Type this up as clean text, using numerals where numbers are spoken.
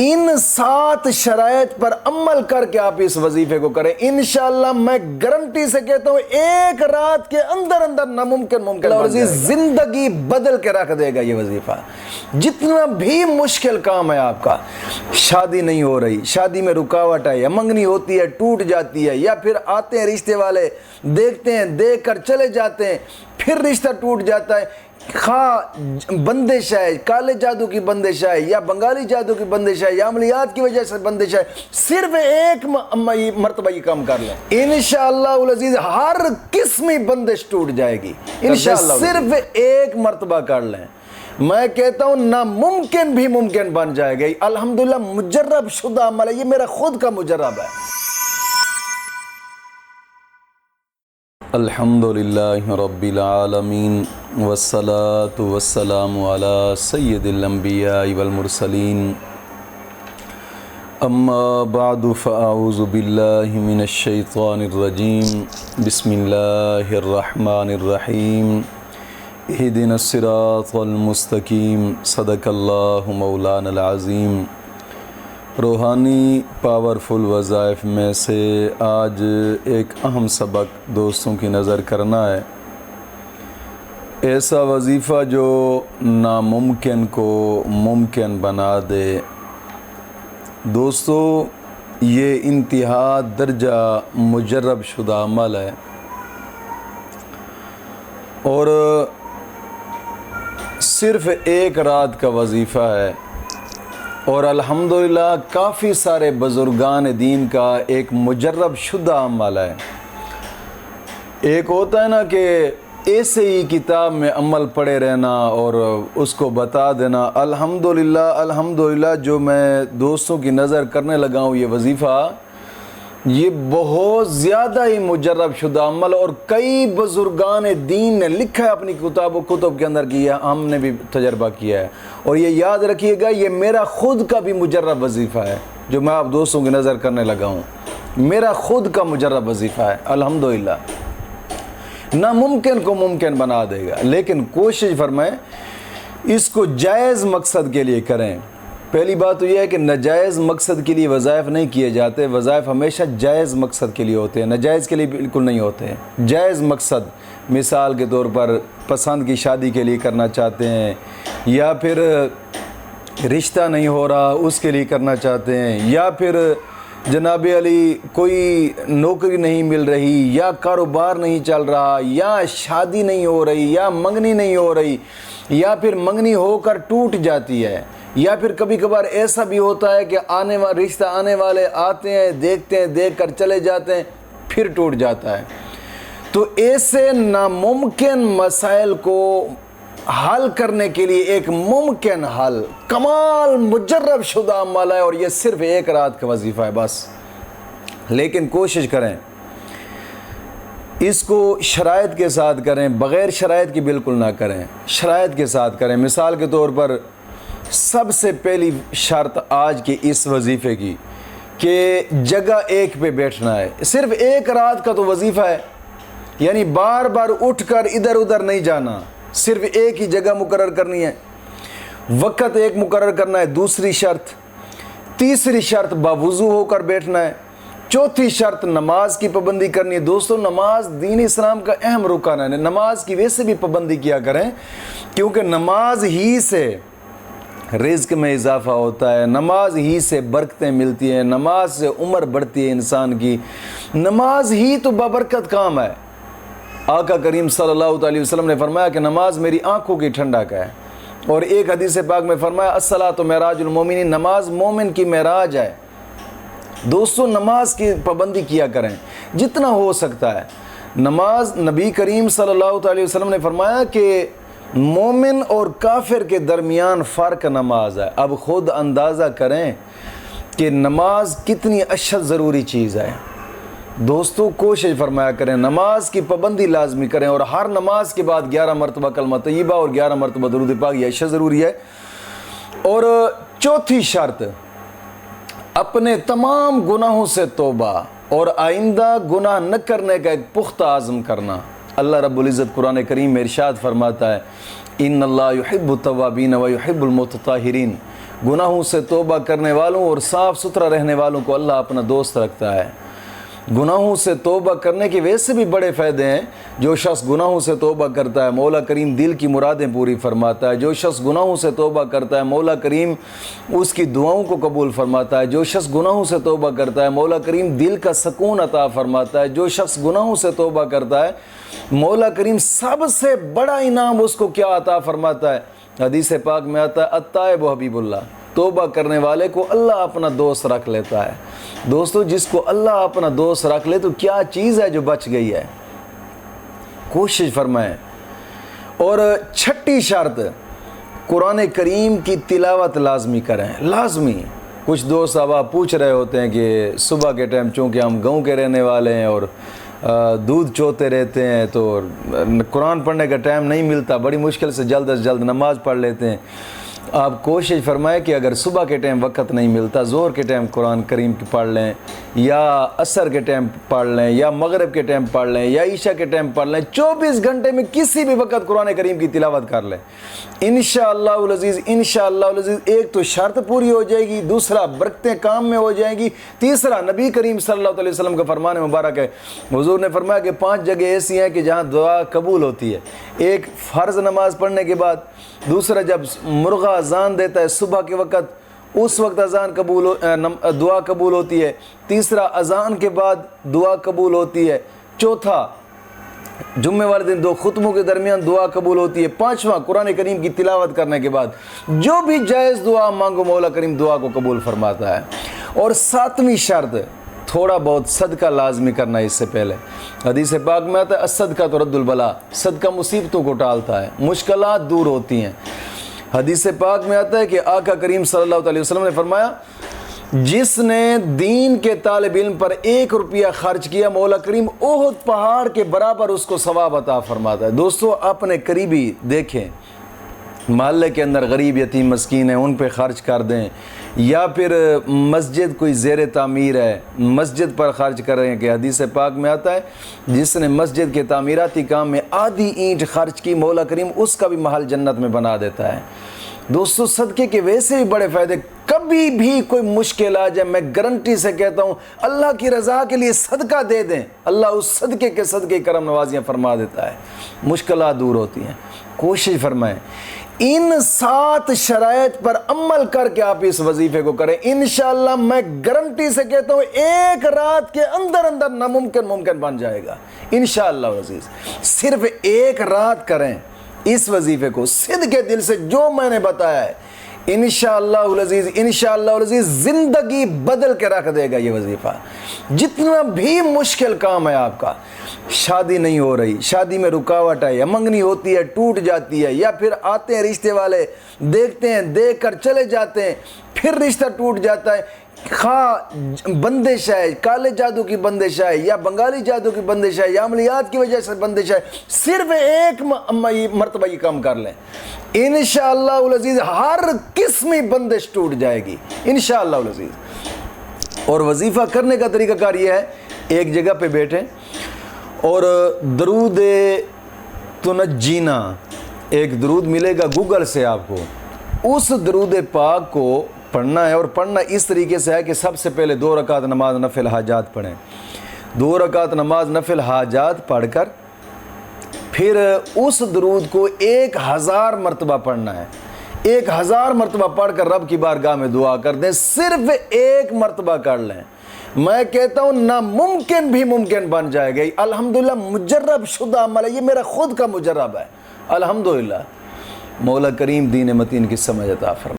ان 7 شرائط پر عمل کر کے آپ اس وظیفے کو کریں، انشاءاللہ میں گارنٹی سے کہتا ہوں 1 رات کے اندر اندر ناممکن ممکن بن جائے گا۔ زندگی بدل کے رکھ دے گا یہ وظیفہ۔ جتنا بھی مشکل کام ہے آپ کا، شادی نہیں ہو رہی، شادی میں رکاوٹ ہے یا منگنی ہوتی ہے ٹوٹ جاتی ہے، یا پھر آتے ہیں رشتے والے دیکھتے ہیں دیکھ کر چلے جاتے ہیں، پھر رشتہ ٹوٹ جاتا ہے، خواہ بندش ہے، کالے جادو کی بندش ہے یا بنگالی جادو کی بندش ہے یا عملیات کی وجہ سے بندش ہے، صرف ایک مرتبہ یہ کام کر لیں، انشاءاللہ العزیز ہر قسمی بندش ٹوٹ جائے گی انشاءاللہ۔ صرف ایک مرتبہ کر لیں، میں کہتا ہوں ناممکن بھی ممکن بن جائے گا۔ الحمدللہ مجرب شدہ عمل ہے، یہ میرا خود کا مجرب ہے۔ الحمدللہ رب العالمین والصلاة والسلام علی سید الانبیاء والمرسلین، اما بعد فاعوذ باللہ من الشیطان الرجیم، بسم اللہ الرحمن الرحیم، اہدنا الصراط المستقیم، صدق اللہ مولانا العظیم۔ روحانی پاورفل وظائف میں سے آج ایک اہم سبق دوستوں کی نظر کرنا ہے، ایسا وظیفہ جو ناممکن کو ممکن بنا دے۔ دوستو یہ انتہا درجہ مجرب شدہ عمل ہے، اور صرف 1 رات کا وظیفہ ہے، اور الحمدللہ کافی سارے بزرگان دین کا ایک مجرب شدہ عمل ہے۔ ایک ہوتا ہے نا کہ ایسے ہی کتاب میں عمل پڑھے رہنا اور اس کو بتا دینا، الحمدللہ جو میں دوستوں کی نظر کرنے لگا ہوں یہ وظیفہ، یہ بہت زیادہ ہی مجرب شدہ عمل، اور کئی بزرگان دین نے لکھا ہے اپنی کتب کے اندر کیا، ہم نے بھی تجربہ کیا ہے، اور یہ یاد رکھیے گا یہ میرا خود کا بھی مجرب وظیفہ ہے جو میں آپ دوستوں کی نظر کرنے لگا ہوں، میرا خود کا مجرب وظیفہ ہے۔ الحمدللہ ناممکن کو ممکن بنا دے گا، لیکن کوشش فرمائیں اس کو جائز مقصد کے لیے کریں۔ پہلی بات تو یہ ہے کہ ناجائز مقصد کے لیے وظائف نہیں کیے جاتے، وظائف ہمیشہ جائز مقصد کے لیے ہوتے ہیں، ناجائز کے لیے بالکل نہیں ہوتے ہیں۔ جائز مقصد مثال کے طور پر پسند کی شادی کے لیے کرنا چاہتے ہیں، یا پھر رشتہ نہیں ہو رہا اس کے لیے کرنا چاہتے ہیں، یا پھر جناب علی کوئی نوکری نہیں مل رہی، یا کاروبار نہیں چل رہا، یا شادی نہیں ہو رہی، یا منگنی نہیں ہو رہی، یا پھر منگنی ہو کر ٹوٹ جاتی ہے، یا پھر کبھی کبھار ایسا بھی ہوتا ہے کہ رشتہ آنے والے آتے ہیں دیکھتے ہیں دیکھ کر چلے جاتے ہیں پھر ٹوٹ جاتا ہے۔ تو ایسے ناممکن مسائل کو حل کرنے کے لیے ایک ممکن حل، کمال مجرب شدہ عمل ہے، اور یہ صرف 1 رات کا وظیفہ ہے بس۔ لیکن کوشش کریں اس کو شرائط کے ساتھ کریں، بغیر شرائط کی بالکل نہ کریں، شرائط کے ساتھ کریں۔ مثال کے طور پر سب سے پہلی شرط آج کے اس وظیفے کی کہ جگہ ایک پہ بیٹھنا ہے، صرف 1 رات کا تو وظیفہ ہے، یعنی بار بار اٹھ کر ادھر ادھر نہیں جانا، صرف ایک ہی جگہ مقرر کرنی ہے، وقت ایک مقرر کرنا ہے۔ دوسری شرط، تیسری شرط باوضو ہو کر بیٹھنا ہے، چوتھی شرط نماز کی پابندی کرنی ہے۔ دوستو نماز دین اسلام کا اہم رکن ہے، نماز کی ویسے بھی پابندی کیا کریں، کیونکہ نماز ہی سے رزق میں اضافہ ہوتا ہے، نماز ہی سے برکتیں ملتی ہیں، نماز سے عمر بڑھتی ہے انسان کی، نماز ہی تو بابرکت کام ہے۔ آقا کریم صلی اللہ علیہ وسلم نے فرمایا کہ نماز میری آنکھوں کی ٹھنڈک ہے، اور ایک حدیث پاک میں فرمایا الصلاۃ معراج المومنین، نماز مومن کی معراج ہے۔ دوستو نماز کی پابندی کیا کریں جتنا ہو سکتا ہے۔ نماز نبی کریم صلی اللہ علیہ وسلم نے فرمایا کہ مومن اور کافر کے درمیان فرق نماز ہے۔ اب خود اندازہ کریں کہ نماز کتنی اشد ضروری چیز ہے۔ دوستو کوشش فرمایا کریں، نماز کی پابندی لازمی کریں، اور ہر نماز کے بعد 11 مرتبہ کلمہ طیبہ اور 11 مرتبہ درود پاک، یہ اشد ضروری ہے۔ اور چوتھی شرط، اپنے تمام گناہوں سے توبہ اور آئندہ گناہ نہ کرنے کا ایک پختہ عزم کرنا۔ اللہ رب العزت قرآن کریم میں ارشاد فرماتا ہے ان اللہ یحب التوابین و یحب المتطہرین، گناہوں سے توبہ کرنے والوں اور صاف ستھرا رہنے والوں کو اللہ اپنا دوست رکھتا ہے۔ گناہوں سے توبہ کرنے کے ویسے بھی بڑے فائدے ہیں۔ جو شخص گناہوں سے توبہ کرتا ہے مولا کریم دل کی مرادیں پوری فرماتا ہے۔ جو شخص گناہوں سے توبہ کرتا ہے مولا کریم اس کی دعاؤں کو قبول فرماتا ہے۔ جو شخص گناہوں سے توبہ کرتا ہے مولا کریم دل کا سکون عطا فرماتا ہے۔ جو شخص گناہوں سے توبہ کرتا ہے مولا کریم سب سے بڑا انعام اس کو کیا عطا فرماتا ہے؟ حدیث پاک میں آتا ہے التائب حبیب اللہ، توبہ کرنے والے کو اللہ اپنا دوست رکھ لیتا ہے۔ دوستو، جس کو اللہ اپنا دوست رکھ لے تو کیا چیز ہے جو بچ گئی ہے؟ کوشش فرمائیں۔ اور چھٹی شرط، قرآن کریم کی تلاوت لازمی کریں، لازمی۔ کچھ دوست اب آپ پوچھ رہے ہوتے ہیں کہ صبح کے ٹائم چونکہ ہم گاؤں کے رہنے والے ہیں اور دودھ چوتے رہتے ہیں تو قرآن پڑھنے کا ٹائم نہیں ملتا، بڑی مشکل سے جلد از جلد نماز پڑھ لیتے ہیں۔ آپ کوشش فرمائیں کہ اگر صبح کے ٹائم وقت نہیں ملتا، ظہر کے ٹائم قرآن کریم کی پڑھ لیں، یا عصر کے ٹائم پڑھ لیں، یا مغرب کے ٹائم پڑھ لیں، یا عشاء کے ٹائم پڑھ لیں، 24 گھنٹے میں کسی بھی وقت قرآن کریم کی تلاوت کر لیں انشاءاللہ العزیز۔ انشاءاللہ العزیز ایک تو شرط پوری ہو جائے گی، دوسرا برکتیں کام میں ہو جائیں گی، تیسرا نبی کریم صلی اللہ علیہ وسلم کا فرمان مبارک ہے، حضور نے فرمایا کہ 5 جگہ ایسی ہیں کہ جہاں دعا قبول ہوتی ہے۔ ایک فرض نماز پڑھنے کے بعد، دوسرا جب مرغا اذان دیتا ہے صبح کے وقت، اس وقت دعا قبول ہوتی ہے، تیسرا اذان کے بعد دعا قبول ہوتی ہے، چوتھا جمعے والے دن 2 خطبوں کے درمیان دعا قبول ہوتی ہے، 5واں قرآن کریم کی تلاوت کرنے کے بعد جو بھی جائز دعا مانگو مولا کریم دعا کو قبول فرماتا ہے۔ اور 7ویں شرط، تھوڑا بہت صدقہ لازمی کرنا ہے اس سے پہلے۔ حدیث پاک میں آتا ہے الصدقہ ترد البلا، صدقہ مصیبتوں کو ٹالتا ہے، مشکلات دور ہوتی ہیں۔ حدیث پاک میں آتا ہے کہ آقا کریم صلی اللہ علیہ وسلم نے فرمایا جس نے دین کے طالب علم پر 1 روپیہ خرچ کیا مولا کریم احد پہاڑ کے برابر اس کو ثواب عطا فرماتا ہے۔ دوستو، اپنے قریبی دیکھیں، محلے کے اندر غریب یتیم مسکین ہیں، ان پہ خرچ کر دیں، یا پھر مسجد کوئی زیر تعمیر ہے مسجد پر خرچ کر رہے ہیں کہ حدیث پاک میں آتا ہے جس نے مسجد کے تعمیراتی کام میں آدھی اینٹ خرچ کی مولا کریم اس کا بھی محل جنت میں بنا دیتا ہے۔ دوستو، صدقے کے ویسے بھی بڑے فائدے، کبھی بھی کوئی مشکل آ جائے میں گارنٹی سے کہتا ہوں اللہ کی رضا کے لیے صدقہ دے دیں، اللہ اس صدقے کے صدقے کرم نوازیاں فرما دیتا ہے، مشکلات دور ہوتی ہیں۔ کوشش فرمائیں ان 7 شرائط پر عمل کر کے آپ اس وظیفے کو کریں، انشاءاللہ میں گارنٹی سے کہتا ہوں 1 رات کے اندر ناممکن ممکن بن جائے گا انشاءاللہ عزیز۔ صرف 1 رات کریں اس وظیفے کو صدقے دل سے جو میں نے بتایا ہے، انشاءاللہ العزیز زندگی بدل کے رکھ دے گا یہ وظیفہ۔ جتنا بھی مشکل کام ہے آپ کا، شادی نہیں ہو رہی، شادی میں رکاوٹ ہے، یا منگنی ہوتی ہے ٹوٹ جاتی ہے، یا پھر آتے ہیں رشتے والے دیکھتے ہیں دیکھ کر چلے جاتے ہیں پھر رشتہ ٹوٹ جاتا ہے، خواہ بندش ہے، کالے جادو کی بندش ہے، یا بنگالی جادو کی بندش ہے، یا عملیات کی وجہ سے بندش ہے، صرف 1 مرتبہ یہ کام کر لیں انشاءاللہ العزیز ہر قسمی بندش ٹوٹ جائے گی انشاءاللہ العزیز۔ اور وظیفہ کرنے کا طریقہ کار یہ ہے، ایک جگہ پہ بیٹھیں اور درود تنجینا، ایک درود ملے گا گوگل سے آپ کو، اس درود پاک کو پڑھنا ہے، اور پڑھنا اس طریقے سے ہے کہ سب سے پہلے 2 رکعت نماز نفل حاجات پڑھیں، 2 رکعت نماز نفل حاجات پڑھ کر پھر اس درود کو 1000 مرتبہ پڑھنا ہے، 1000 مرتبہ پڑھ کر رب کی بارگاہ میں دعا کر دیں، صرف 1 مرتبہ کر لیں، میں کہتا ہوں ناممکن بھی ممکن بن جائے گا۔ الحمدللہ مجرب شدہ عمل ہے، یہ میرا خود کا مجرب ہے، الحمدللہ۔ مولا کریم دین متین کی سمجھ عطا فرمائے۔